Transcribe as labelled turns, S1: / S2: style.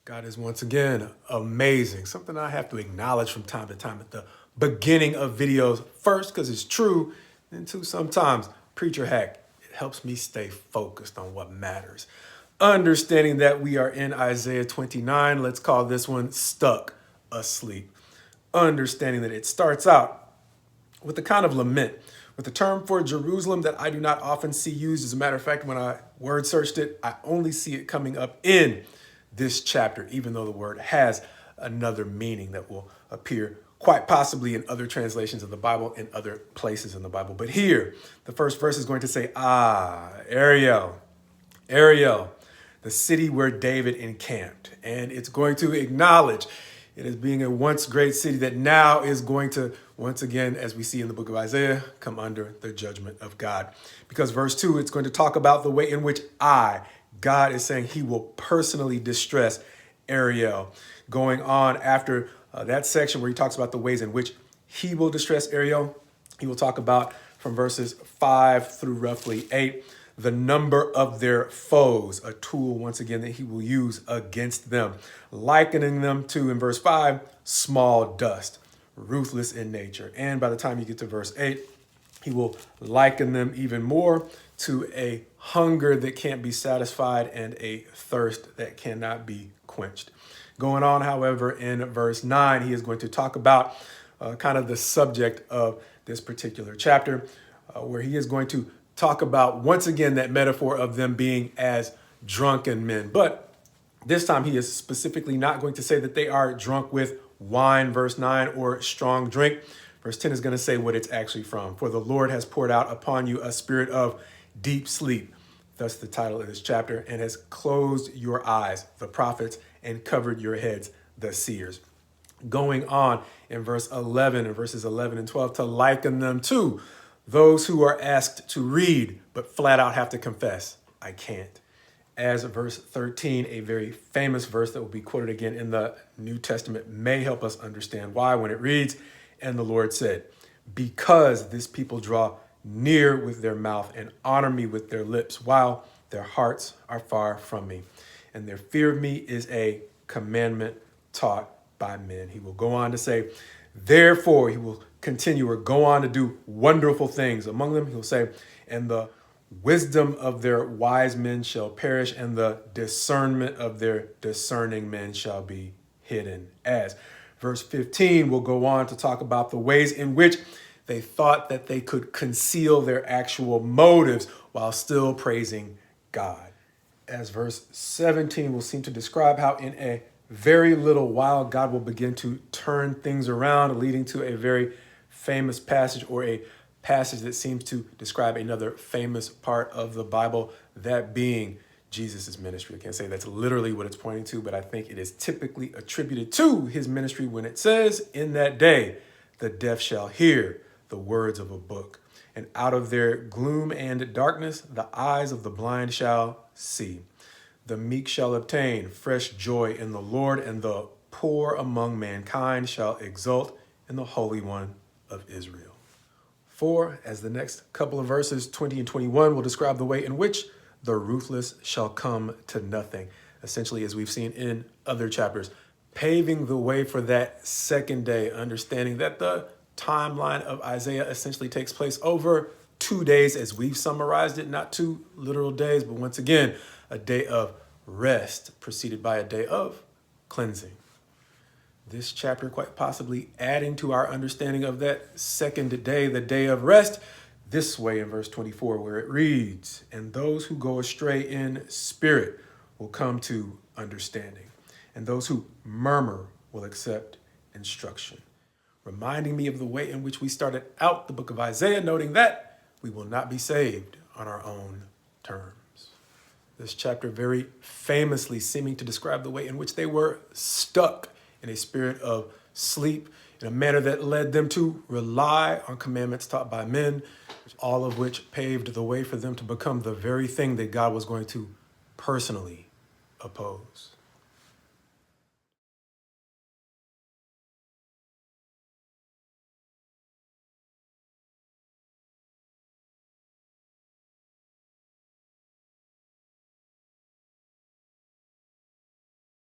S1: God is once again amazing. Something I have to acknowledge from time to time at the beginning of videos. First, because it's true, and two, sometimes preacher hack. It helps me stay focused on what matters. Understanding that we are in Isaiah 29, let's call this one Stuck Asleep. Understanding that it starts out with a kind of lament, with a term for Jerusalem that I do not often see used. As a matter of fact, when I word searched it, I only see it coming up in this chapter, even though the word has another meaning that will appear quite possibly in other translations of the Bible, in other places in the Bible. But here, the first verse is going to say, Ariel, the city where David encamped. And it's going to acknowledge it as being a once great city that now is going to, once again, as we see in the book of Isaiah, come under the judgment of God. Because verse 2, it's going to talk about the way in which God is saying he will personally distress Ariel. Going on after that section where he talks about the ways in which he will distress Ariel, he will talk about from verses 5 through roughly 8, the number of their foes, a tool, once again, that he will use against them, likening them to, in verse 5, small dust, ruthless in nature. And by the time you get to verse 8, he will liken them even more to a hunger that can't be satisfied and a thirst that cannot be quenched. Going on, however, in verse 9, he is going to talk about kind of the subject of this particular chapter, where he is going to talk about, once again, that metaphor of them being as drunken men. But this time he is specifically not going to say that they are drunk with wine, verse 9, or strong drink. Verse 10 is going to say what it's actually from. For the Lord has poured out upon you a spirit of deep sleep. Thus the title of this chapter, and has closed your eyes, the prophets, and covered your heads, the seers. Going on in verse 11 and verses 11 and 12 to liken them to those who are asked to read, but flat out have to confess, I can't. As verse 13, a very famous verse that will be quoted again in the New Testament, may help us understand why when it reads, and the Lord said, because this people draw near with their mouth and honor me with their lips, while their hearts are far from me, and their fear of me is a commandment taught by men. He will go on to say, therefore, he will continue or go on to do wonderful things. Among them, he'll say, and the wisdom of their wise men shall perish, and the discernment of their discerning men shall be hidden. As verse 15 will go on to talk about the ways in which they thought that they could conceal their actual motives while still praising God. As verse 17 will seem to describe how in a very little while, God will begin to turn things around, leading to a very famous passage, or a passage that seems to describe another famous part of the Bible, that being Jesus' ministry. I can't say that's literally what it's pointing to, but I think it is typically attributed to his ministry when it says, in that day, the deaf shall hear the words of a book, and out of their gloom and darkness, the eyes of the blind shall see. The meek shall obtain fresh joy in the Lord, and the poor among mankind shall exult in the Holy One of Israel. For, as the next couple of verses, 20 and 21, will describe the way in which the ruthless shall come to nothing. Essentially, as we've seen in other chapters, paving the way for that second day, understanding that the timeline of Isaiah essentially takes place over 2 days, as we've summarized it, not 2 literal days, but once again, a day of rest preceded by a day of cleansing. This chapter quite possibly adding to our understanding of that second day, the day of rest, this way in verse 24, where it reads, and those who go astray in spirit will come to understanding, and those who murmur will accept instruction. Reminding me of the way in which we started out the book of Isaiah, noting that we will not be saved on our own terms. This chapter very famously seeming to describe the way in which they were stuck in a spirit of sleep, in a manner that led them to rely on commandments taught by men, all of which paved the way for them to become the very thing that God was going to personally oppose.